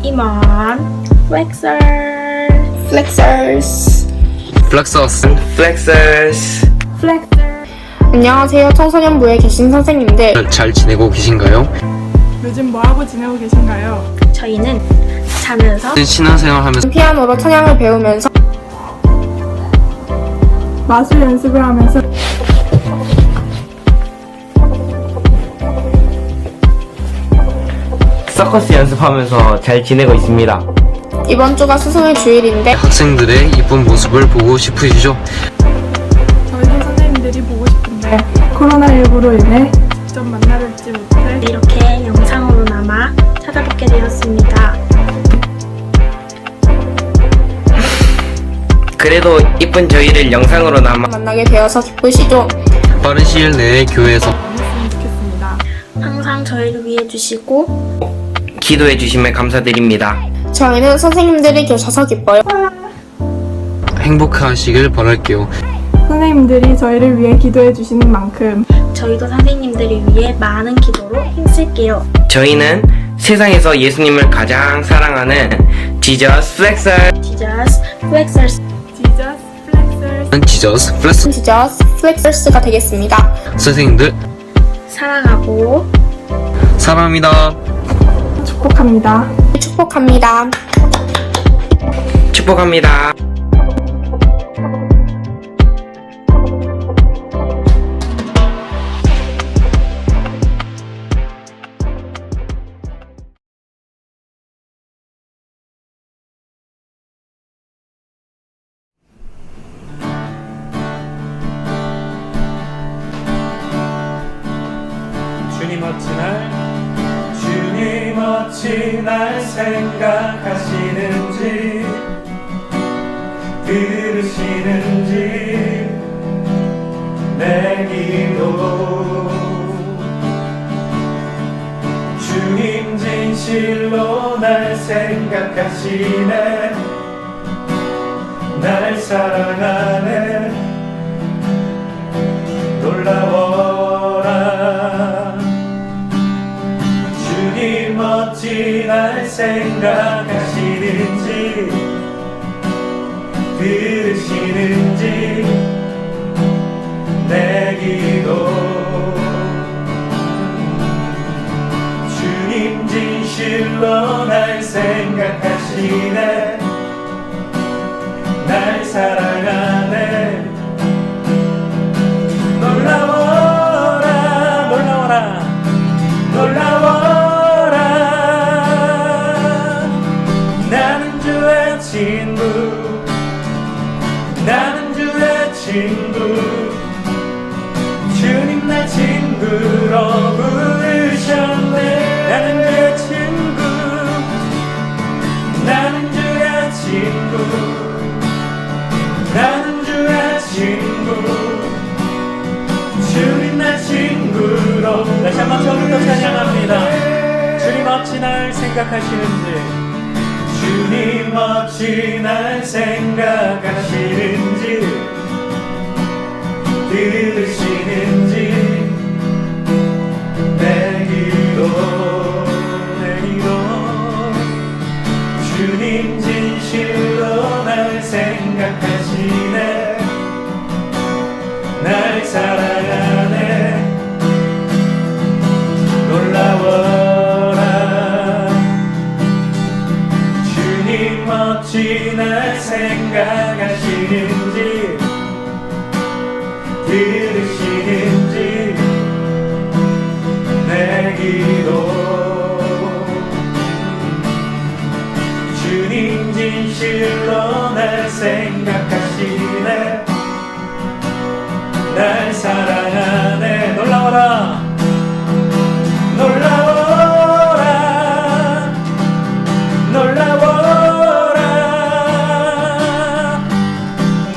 임원 플렉서 플렉서스 안녕하세요. 청소년부에 계신 선생님들 잘 지내고 계신가요? 요즘 뭐하고 지내고 계신가요? 저희는 자면서 신앙생활 하면서 피아노로 찬양을 배우면서 마술 연습을 하면서 서커스 연습하면서 잘 지내고 있습니다. 이번 주가 스승의 주일인데 학생들의 이쁜 모습을 보고 싶으시죠? 저희도 선생님들이 보고 싶은데 코로나19로 인해 직접 만나뵙지 못해 이렇게 영상으로나마 찾아뵙게 되었습니다. 그래도 이쁜 저희를 영상으로나마 만나게 되어서 기쁘시죠? 빠른 시일 내에 교회에서 만났으면 좋겠습니다. 항상 저희를 위해 주시고 기도해 주시면 감사드립니다. 저희는 선생님들이 계셔서 기뻐요. 행복하시길 바랄게요. 선생님들이 저희를 위해 기도해 주시는 만큼 저희도 선생님들을 위해 많은 기도로 힘쓸게요. 저희는 세상에서 예수님을 가장 사랑하는 지저스 플렉서 Jesus Flexers 지저스 플렉서스 지저스 플렉서스가 되겠습니다. 선생님들 사랑하고 사랑합니다. 축복합니다. 축복합니다. 축복합니다. 주님 어찌 날 생각하시는지 들으시는지 내 기도 주님 진실로 날 생각하시네 날 사랑하네 놀라워라 주님 어찌 날 생각하시는지 들으시는지 내 기도 주님 진실로 날 생각하시네 날 사랑하네 놀라워라 놀라워라 놀라워라 나는 주의 친구 나는 주의 친구 주님 날 친구로 부르셨네 나는 주의 친구 나는 주의 친구 나는 주의 친구 주님 날 친구로 다시 한번 처음부터 찬양합니다. 주님 어찌 날 생각하시는지 주님 어찌 날 생각하시는지 들으시는지 내 기도 주님 진실로 날 생각하시네 날 사랑하네 놀라워라 주님 어찌 날 생각하시는지 들으시는지 내 기도 주님 진실로 날 생각하시네 날 사랑하네 놀라워라 놀라워라 놀라워라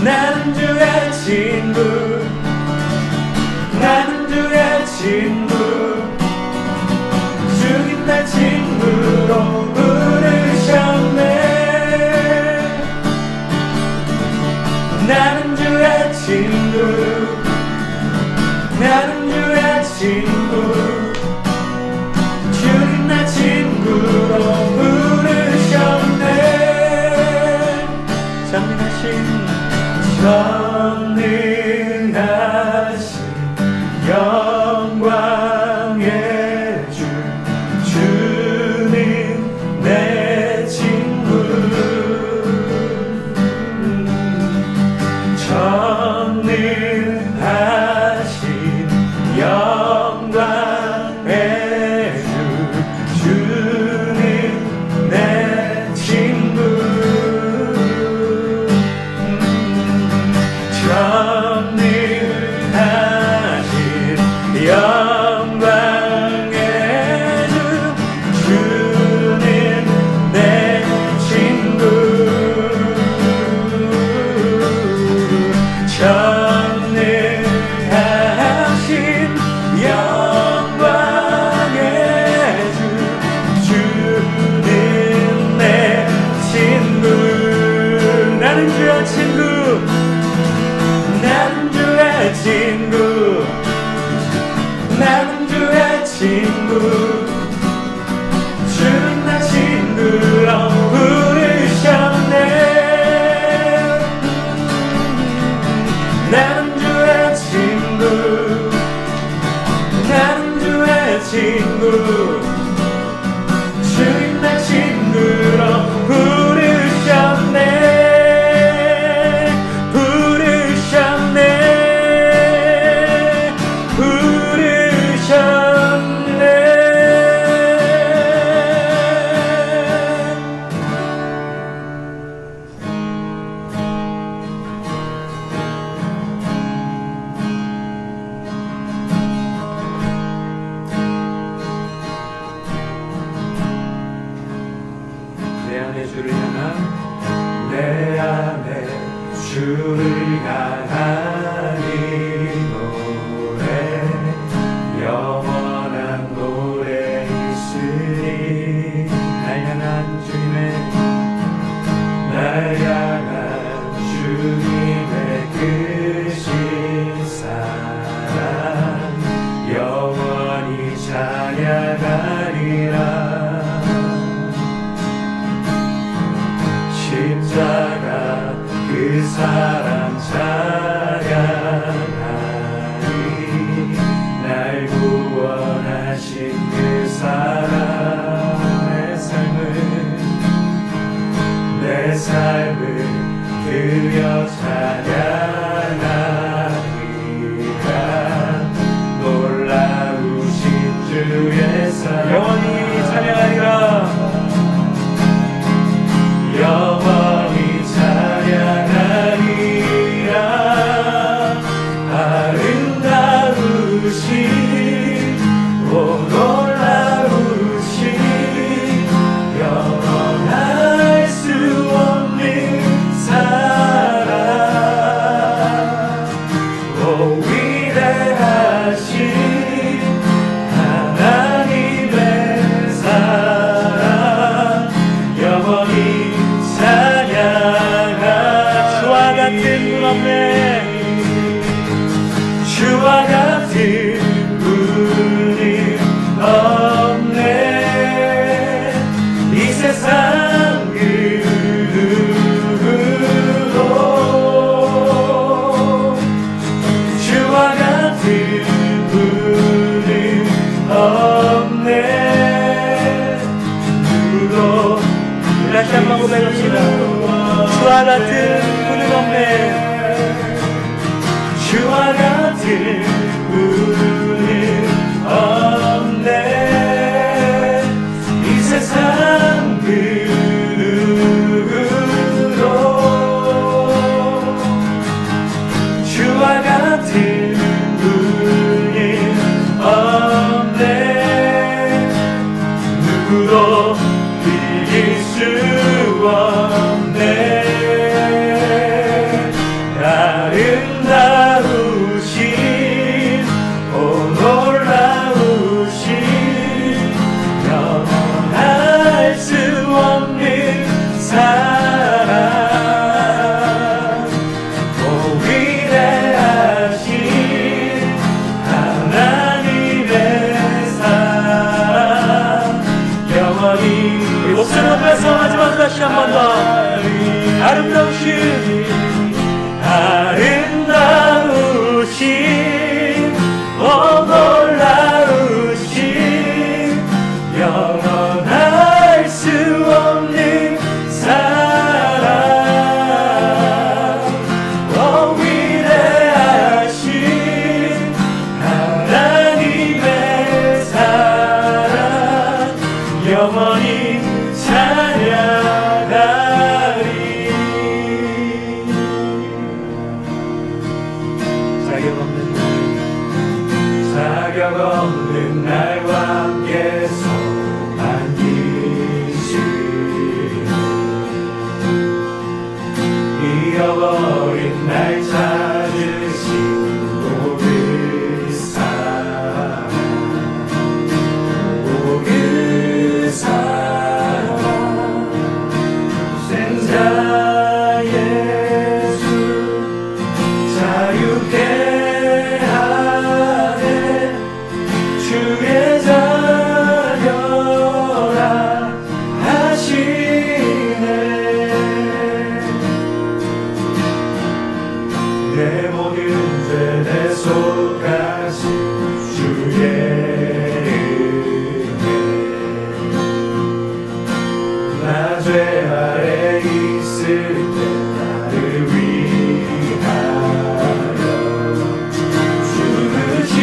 나는 주의 친구 나는 주의 친구 주님 날 친구로 부르셨네 안에 주를 향한 내 안에 주를 향한 이 노래 영원한 노래 있으리 날 향한 주님의 날 향한 주님의 크신 사랑 영원히 찬양하리라 십자가 그 사랑 찬양하리 날 구원하신 그 사랑의 내 삶을 드려 찬양하리라 놀라우신 주의 사랑 영원히 찬양하리라 영원히 찬양하리라 아름다우신 오 놀라우신 영원할 수 없는 사랑 오 위대하신 하나님의 사랑 영원히 찬양하 주와 같은 분 없네 주와 같은 분이 없네 이 세상 그 누구도 주와 같은 분은 없네 누구도 다시 한번 고백합시다 주와 같은 분은 없네 주와 같은 분은 없네 이 세상 그 누구도 주와 같은 분이 없네 누구도 이길 수 없네 아름다우신 오 놀라우신 영원할 수 없는 사랑 오 위대하신 하나님의 사랑 영원히 목소리 높여서 마지막 다시 한 번 더 아름다우신 오 놀라우신 영원할 수 없는 사랑 오 위대하신 하나님의 사랑 영원히 찬양하리 자격 없는 날과 함께 손 안기시 잃어버린 날 찾으신 그 사랑 그 사랑 생자 예수 자유케 주의 자녀라 하시네 내 모든 죄 대속하신 주의 은혜 나 죄 아래 있을 때 나를 위하여 죽으신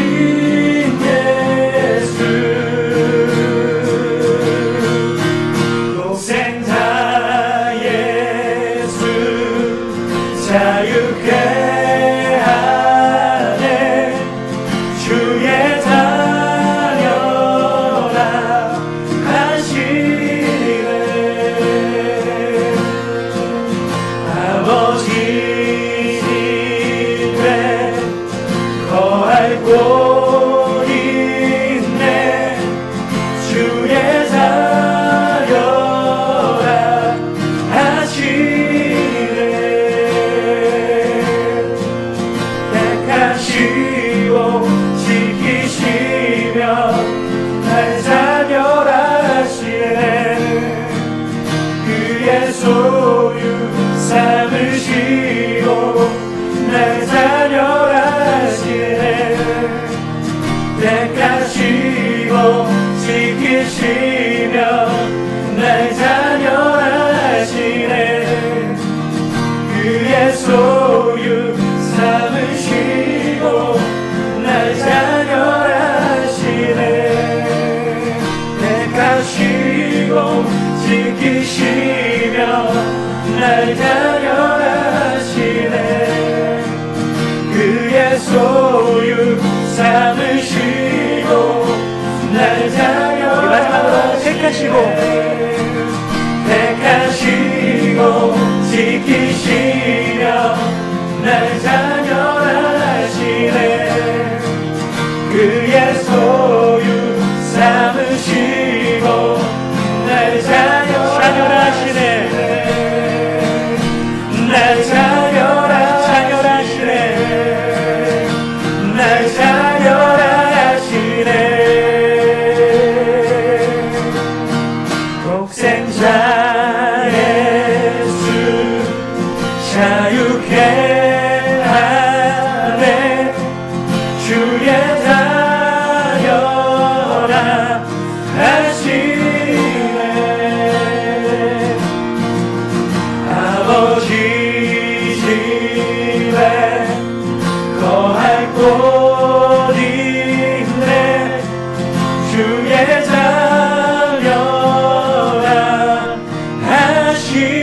독생자 예수 자유케 하네 주의 자녀라 하시네 지키시며 날 다려하시네 그의 소유 삼으시고 날 다려하시네 마지막으로 택하시고 지키시며 날 다려하시네 그의 소유 삼으시고 날 자녀라시네 날 자녀라시네 날 자녀라시네 독생자 예수 자유케 하네 주의 자녀라 하시네 아버지 집에 거할 곳 있네 주의 자녀라 하시네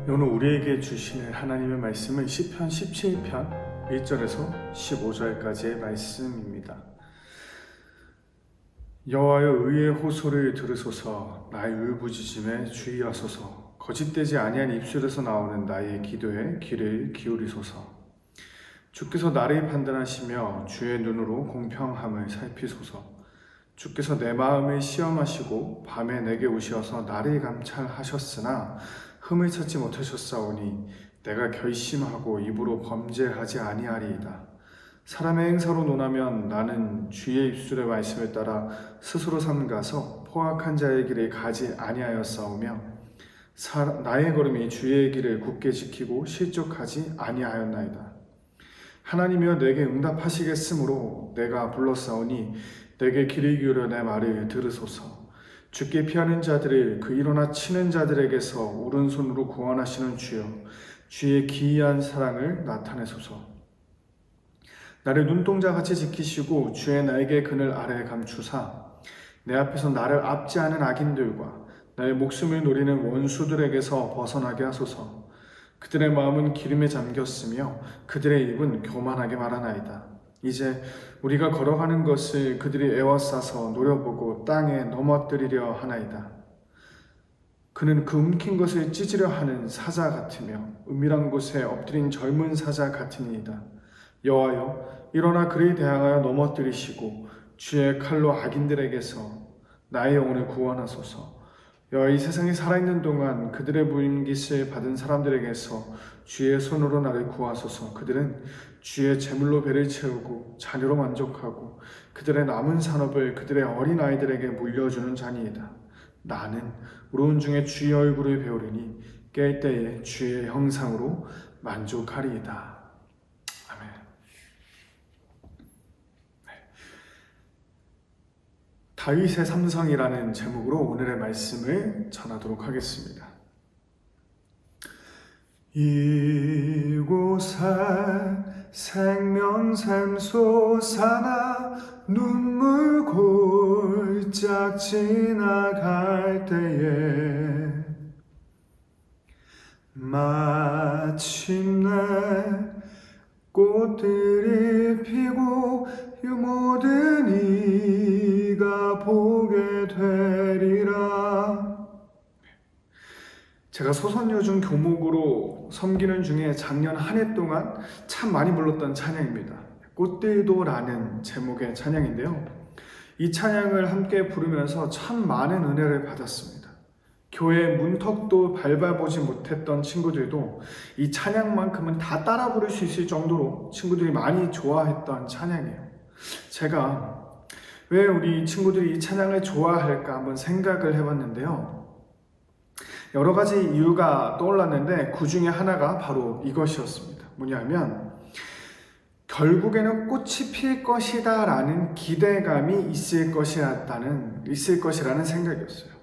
오늘 우리에게 주시는 하나님의 말씀은 시편 17편 1절에서 15절까지의 말씀입니다. 여호와여 의의 호소를 들으소서 나의 울부짖음에 주의하소서 거짓되지 아니한 입술에서 나오는 나의 기도에 귀를 기울이소서 주께서 나를 판단하시며 주의 눈으로 공평함을 살피소서 주께서 내 마음을 시험하시고 밤에 내게 오시어서 나를 감찰하셨으나 흠을 찾지 못하셨사오니 내가 결심하고 입으로 범죄하지 아니하리이다. 사람의 행사로 논하면 나는 주의 입술의 말씀을 따라 스스로 삼가서 포악한 자의 길에 가지 아니하였사오며 나의 걸음이 주의 길을 굳게 지키고 실족하지 아니하였나이다. 하나님이여 내게 응답하시겠으므로 내가 불렀사오니 내게 귀를 기울여 내 말을 들으소서. 주께 피하는 자들을 그 일어나 치는 자들에게서 오른손으로 구원하시는 주여 주의 기이한 사랑을 나타내소서. 나를 눈동자같이 지키시고 주의 날개 그늘 아래에 감추사 내 앞에서 나를 압제하는 악인들과 나의 목숨을 노리는 원수들에게서 벗어나게 하소서. 그들의 마음은 기름에 잠겼으며 그들의 입은 교만하게 말하나이다. 이제 우리가 걸어가는 것을 그들이 애워싸서 노려보고 땅에 넘어뜨리려 하나이다. 그는 그 움킨 것을 찢으려 하는 사자 같으며 은밀한 곳에 엎드린 젊은 사자 같으니이다. 여호와여 일어나 그를 대항하여 넘어뜨리시고 주의 칼로 악인들에게서 나의 영혼을 구원하소서. 여호와 이 세상에 살아있는 동안 그들의 불깃을 받은 사람들에게서 주의 손으로 나를 구하소서. 그들은 주의 제물로 배를 채우고 자녀로 만족하고 그들의 남은 산업을 그들의 어린 아이들에게 물려주는 자니이다. 나는 우로운 중에 주의 얼굴을 배우리니 깰 때에 주의 형상으로 만족하리이다. 아멘. 다윗의 삼성이라는 제목으로 오늘의 말씀을 전하도록 하겠습니다. 이곳에 생명샘 솟아나 눈물 골짝 지나갈 때에 마침내 꽃들이 피고 이 모든 이가 보게 되리라. 제가 소선여중 교목으로 섬기는 중에 작년 한 해 동안 참 많이 불렀던 찬양입니다. 꽃들도라는 제목의 찬양인데요. 이 찬양을 함께 부르면서 참 많은 은혜를 받았습니다. 교회 문턱도 밟아보지 못했던 친구들도 이 찬양만큼은 다 따라 부를 수 있을 정도로 친구들이 많이 좋아했던 찬양이에요. 제가 왜 우리 친구들이 이 찬양을 좋아할까 한번 생각을 해봤는데요. 여러 가지 이유가 떠올랐는데 그 중에 하나가 바로 이것이었습니다. 뭐냐면 결국에는 꽃이 필 것이다 라는 기대감이 있을 것이라는 생각이었어요.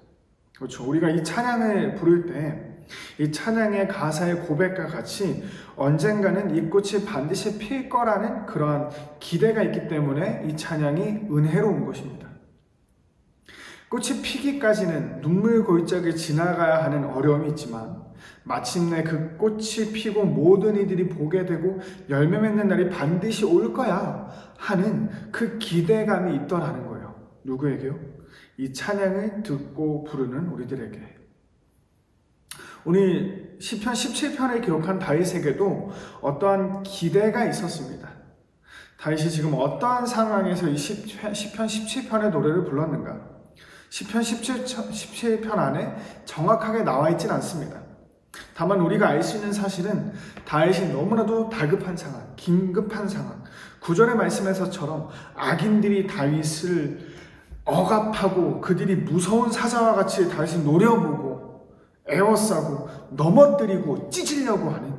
그렇죠. 우리가 이 찬양을 부를 때 이 찬양의 가사의 고백과 같이 언젠가는 이 꽃이 반드시 필 거라는 그러한 기대가 있기 때문에 이 찬양이 은혜로운 것입니다. 꽃이 피기까지는 눈물 골짜기를 지나가야 하는 어려움이 있지만 마침내 그 꽃이 피고 모든 이들이 보게 되고 열매 맺는 날이 반드시 올 거야 하는 그 기대감이 있더라는 거예요. 누구에게요? 이 찬양을 듣고 부르는 우리들에게. 오늘 시편 17편을 기록한 다윗에게도 어떠한 기대가 있었습니다. 다윗이 지금 어떠한 상황에서 이 시편 17편의 노래를 불렀는가? 시편 17편 안에 정확하게 나와 있진 않습니다. 다만 우리가 알 수 있는 사실은 다윗이 너무나도 다급한 상황, 긴급한 상황, 9절의 말씀에서처럼 악인들이 다윗을 억압하고 그들이 무서운 사자와 같이 다윗을 노려보고 에워싸고 넘어뜨리고 찢으려고 하는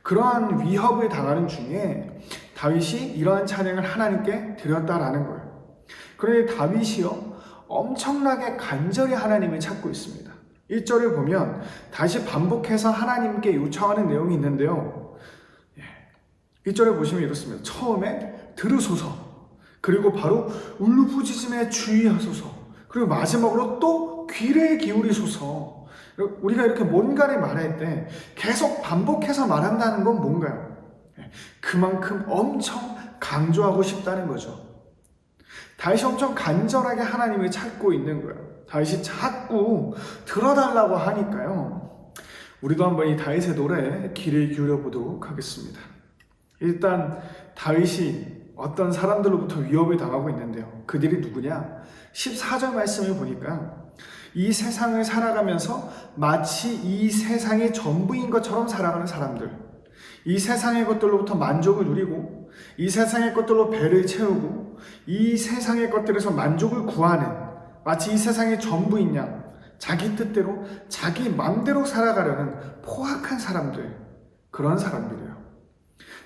그러한 위협을 당하는 중에 다윗이 이러한 찬양을 하나님께 드렸다라는 거예요. 그러니 다윗이요 엄청나게 간절히 하나님을 찾고 있습니다. 1절을 보면 다시 반복해서 하나님께 요청하는 내용이 있는데요. 1절을 보시면 이렇습니다. 처음에 들으소서, 그리고 바로 울부짖음에 주의하소서, 그리고 마지막으로 또 귀를 기울이소서. 우리가 이렇게 뭔가를 말할 때 계속 반복해서 말한다는 건 뭔가요? 그만큼 엄청 강조하고 싶다는 거죠. 다윗이 엄청 간절하게 하나님을 찾고 있는 거예요. 다윗이 자꾸 들어달라고 하니까요. 우리도 한번 이 다윗의 노래에 귀를 기울여 보도록 하겠습니다. 일단 다윗이 어떤 사람들로부터 위협을 당하고 있는데요. 그들이 누구냐? 14절 말씀을 보니까 이 세상을 살아가면서 마치 이 세상이 전부인 것처럼 살아가는 사람들, 이 세상의 것들로부터 만족을 누리고 이 세상의 것들로 배를 채우고 이 세상의 것들에서 만족을 구하는, 마치 이 세상이 전부인 양 자기 뜻대로 자기 맘대로 살아가려는 포악한 사람들, 그런 사람들이에요.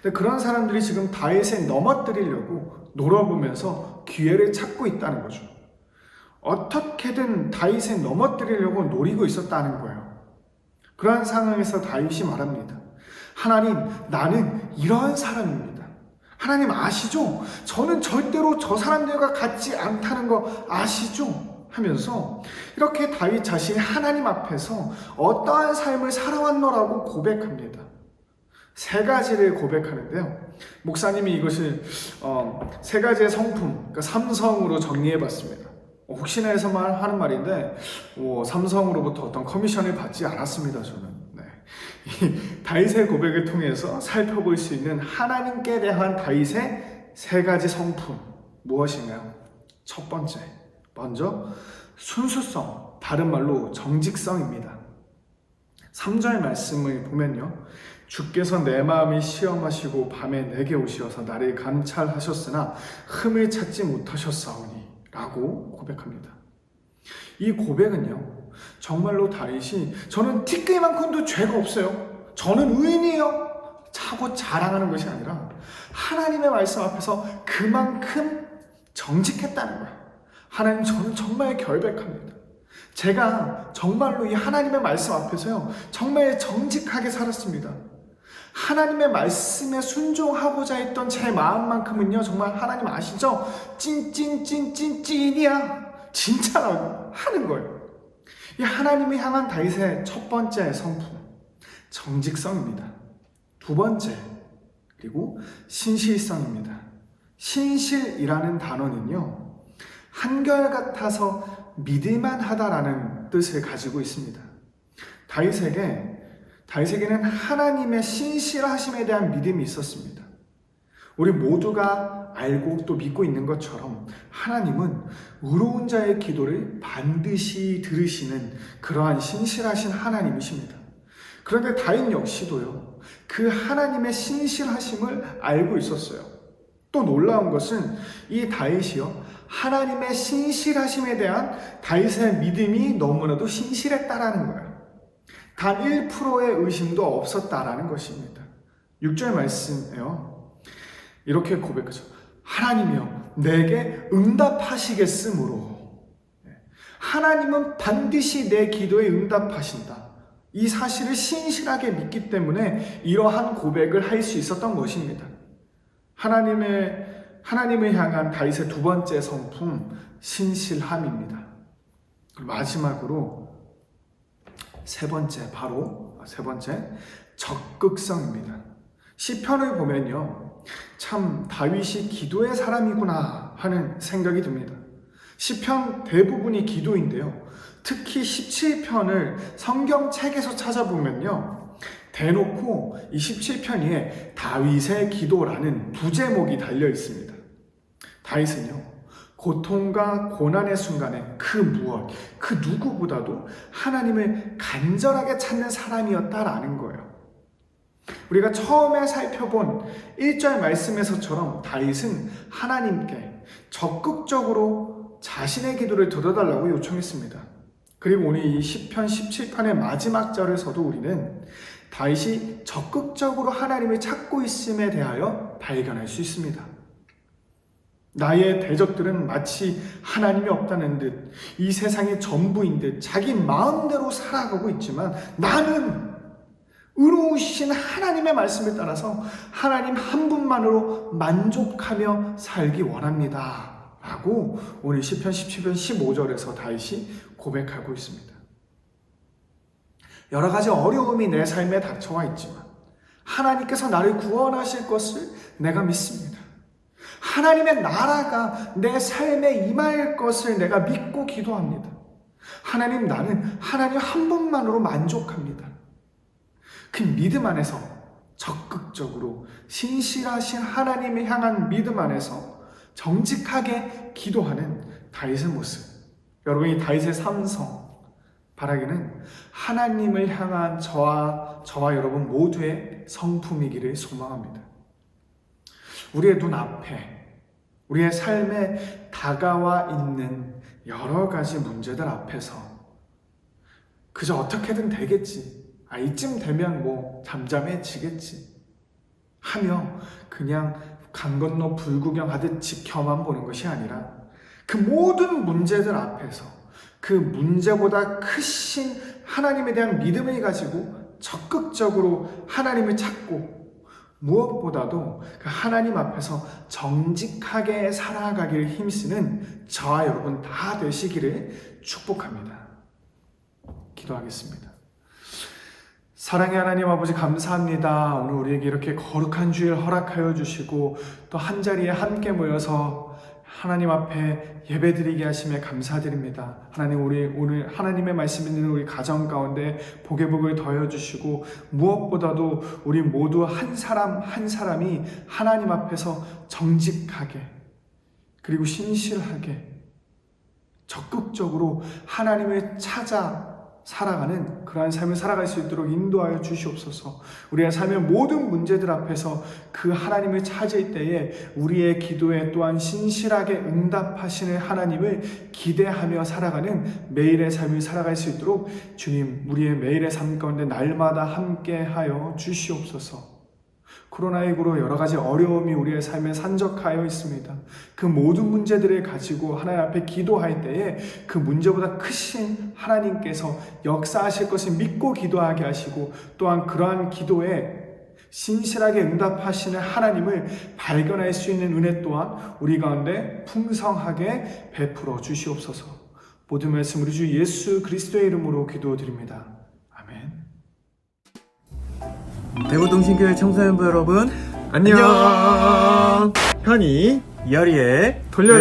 근데 그런 사람들이 지금 다윗을 넘어뜨리려고 노려보면서 기회를 찾고 있다는 거죠. 어떻게든 다윗을 넘어뜨리려고 노리고 있었다는 거예요. 그러한 상황에서 다윗이 말합니다. 하나님, 나는 이러한 사람입니다. 하나님 아시죠? 저는 절대로 저 사람들과 같지 않다는 거 아시죠? 하면서 이렇게 다윗 자신이 하나님 앞에서 어떠한 삶을 살아왔노라고 고백합니다. 세 가지를 고백하는데요. 목사님이 이것을 세 가지의 성품, 그러니까 삼성으로 정리해봤습니다. 혹시나 해서만 하는 말인데 삼성으로부터 어떤 커미션을 받지 않았습니다. 저는 이 다윗의 고백을 통해서 살펴볼 수 있는 하나님께 대한 다윗의 세 가지 성품 무엇인가요? 첫 번째, 먼저 순수성, 다른 말로 정직성입니다. 3절 말씀을 보면요, 주께서 내 마음을 시험하시고 밤에 내게 오시어서 나를 감찰하셨으나 흠을 찾지 못하셨사오니 라고 고백합니다. 이 고백은요, 정말로 다윗이 저는 티끌만큼도 죄가 없어요, 저는 의인이에요 차고 자랑하는 것이 아니라 하나님의 말씀 앞에서 그만큼 정직했다는 거예요. 하나님, 저는 정말 결백합니다. 제가 정말로 이 하나님의 말씀 앞에서요 정말 정직하게 살았습니다. 하나님의 말씀에 순종하고자 했던 제 마음만큼은요 정말 하나님 아시죠? 찐이야 진짜라고 하는 거예요. 이 하나님을 향한 다윗의 첫 번째 성품, 정직성입니다. 두 번째, 그리고 신실성입니다. 신실이라는 단어는요, 한결같아서 믿을만하다라는 뜻을 가지고 있습니다. 다윗에게는 하나님의 신실하심에 대한 믿음이 있었습니다. 우리 모두가 알고 또 믿고 있는 것처럼 하나님은 의로운 자의 기도를 반드시 들으시는 그러한 신실하신 하나님이십니다. 그런데 다윗 역시도요, 그 하나님의 신실하심을 알고 있었어요. 또 놀라운 것은 이 다윗이요, 하나님의 신실하심에 대한 다윗의 믿음이 너무나도 신실했다라는 거예요. 단 1%의 의심도 없었다라는 것입니다. 6절 말씀에요, 이렇게 고백하죠. 하나님이여 내게 응답하시겠으므로, 하나님은 반드시 내 기도에 응답하신다. 이 사실을 신실하게 믿기 때문에 이러한 고백을 할 수 있었던 것입니다. 하나님을 향한 다윗의 두 번째 성품, 신실함입니다. 마지막으로 세 번째, 적극성입니다. 시편을 보면요, 참 다윗이 기도의 사람이구나 하는 생각이 듭니다. 시편 대부분이 기도인데요, 특히 17편을 성경책에서 찾아보면요, 대놓고 이 17편 위에 다윗의 기도라는 부제목이 달려 있습니다. 다윗은요, 고통과 고난의 순간에 그 무엇, 그 누구보다도 하나님을 간절하게 찾는 사람이었다라는 거예요. 우리가 처음에 살펴본 1절 말씀에서처럼 다윗은 하나님께 적극적으로 자신의 기도를 들어달라고 요청했습니다. 그리고 오늘 이 시편 17편의 마지막 절에서도 우리는 다윗이 적극적으로 하나님을 찾고 있음에 대하여 발견할 수 있습니다. 나의 대적들은 마치 하나님이 없다는 듯, 이 세상의 전부인 듯 자기 마음대로 살아가고 있지만 나는 의로우신 하나님의 말씀을 따라서 하나님 한 분만으로 만족하며 살기 원합니다 라고 오늘 시편 17편 15절에서 다윗이 고백하고 있습니다. 여러 가지 어려움이 내 삶에 닥쳐와 있지만 하나님께서 나를 구원하실 것을 내가 믿습니다. 하나님의 나라가 내 삶에 임할 것을 내가 믿고 기도합니다. 나는 하나님 한 분만으로 만족합니다. 그 믿음 안에서 적극적으로 신실하신 하나님을 향한 믿음 안에서 정직하게 기도하는 다윗의 모습. 여러분이 다윗의 삼성 바라기는 하나님을 향한 저와 여러분 모두의 성품이기를 소망합니다. 우리의 눈앞에, 우리의 삶에 다가와 있는 여러 가지 문제들 앞에서 그저 어떻게든 되겠지, 이쯤 되면 잠잠해지겠지 하며 그냥 강 건너 불구경하듯 지켜만 보는 것이 아니라 그 모든 문제들 앞에서 그 문제보다 크신 하나님에 대한 믿음을 가지고 적극적으로 하나님을 찾고 무엇보다도 그 하나님 앞에서 정직하게 살아가기를 힘쓰는 저와 여러분 다 되시기를 축복합니다. 기도하겠습니다. 사랑의 하나님 아버지, 감사합니다. 오늘 우리에게 이렇게 거룩한 주일 허락하여 주시고 또 한자리에 함께 모여서 하나님 앞에 예배드리게 하심에 감사드립니다. 하나님, 우리 오늘 하나님의 말씀 있는 우리 가정 가운데 복의 복을 더해 주시고 무엇보다도 우리 모두 한 사람 한 사람이 하나님 앞에서 정직하게 그리고 신실하게 적극적으로 하나님을 찾아 살아가는 그러한 삶을 살아갈 수 있도록 인도하여 주시옵소서. 우리의 삶의 모든 문제들 앞에서 그 하나님을 찾을 때에 우리의 기도에 또한 신실하게 응답하시는 하나님을 기대하며 살아가는 매일의 삶을 살아갈 수 있도록 주님, 우리의 매일의 삶 가운데 날마다 함께하여 주시옵소서. 코로나19로 여러 가지 어려움이 우리의 삶에 산적하여 있습니다. 그 모든 문제들을 가지고 하나님 앞에 기도할 때에 그 문제보다 크신 하나님께서 역사하실 것을 믿고 기도하게 하시고 또한 그러한 기도에 신실하게 응답하시는 하나님을 발견할 수 있는 은혜 또한 우리 가운데 풍성하게 베풀어 주시옵소서. 모든 말씀 우리 주 예수 그리스도의 이름으로 기도드립니다. 아멘. 대구동신교회 청소년부 여러분, 안녕. 현이 열이의 돌려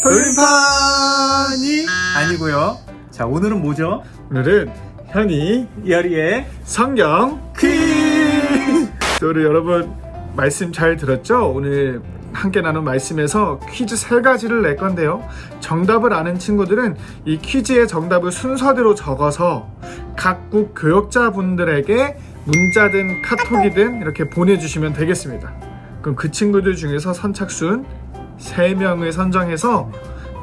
돌림판이 아니고요. 자, 오늘은 뭐죠? 오늘은 현이 열이의 성경 퀴즈. 우리 여러분 말씀 잘 들었죠? 오늘 함께 나눈 말씀에서 퀴즈 3가지를 낼 건데요, 정답을 아는 친구들은 이 퀴즈의 정답을 순서대로 적어서 각국 교역자분들에게 문자든 카톡이든 이렇게 보내주시면 되겠습니다. 그럼 그 친구들 중에서 선착순 3명을 선정해서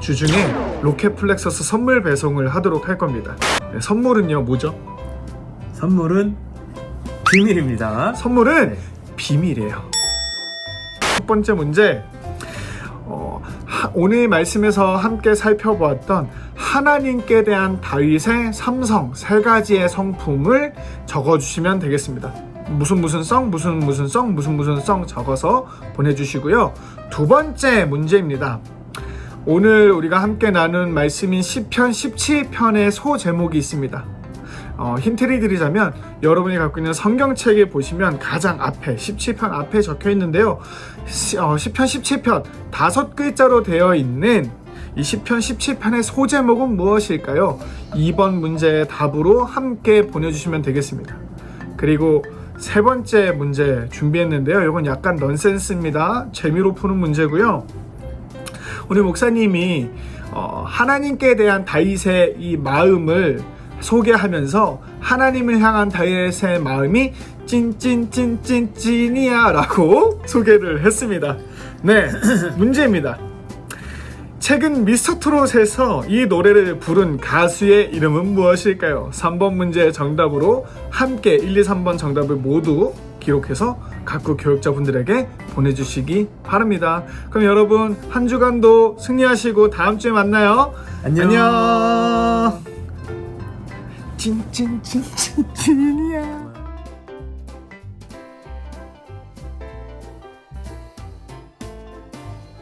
주중에 로켓플렉서스 선물 배송을 하도록 할 겁니다. 네, 선물은요, 뭐죠? 선물은 비밀입니다. 선물은 비밀이에요. 첫 번째 문제, 오늘 말씀에서 함께 살펴보았던 하나님께 대한 다윗의 삼성 세 가지의 성품을 적어주시면 되겠습니다. 무슨 성 적어서 보내주시고요. 두 번째 문제입니다. 오늘 우리가 함께 나눈 말씀인 시편 17편의 소제목이 있습니다. 힌트를 드리자면 여러분이 갖고 있는 성경책에 보시면 가장 앞에 17편 앞에 적혀 있는데요. 시편 17편 5글자로 되어 있는 이 시편 17편의 소제목은 무엇일까요? 2번 문제의 답으로 함께 보내주시면 되겠습니다. 그리고 세 번째 문제 준비했는데요. 이건 약간 넌센스입니다. 재미로 푸는 문제고요. 우리 목사님이 하나님께 대한 다윗의 이 마음을 소개하면서 하나님을 향한 다윗의 마음이 찐이야 라고 소개를 했습니다. 네, 문제입니다. 최근 미스터트롯에서 이 노래를 부른 가수의 이름은 무엇일까요? 3번 문제의 정답으로 함께 1, 2, 3번 정답을 모두 기록해서 각국 교육자분들에게 보내주시기 바랍니다. 그럼 여러분 한 주간도 승리하시고 다음 주에 만나요. 안녕. 찐이야.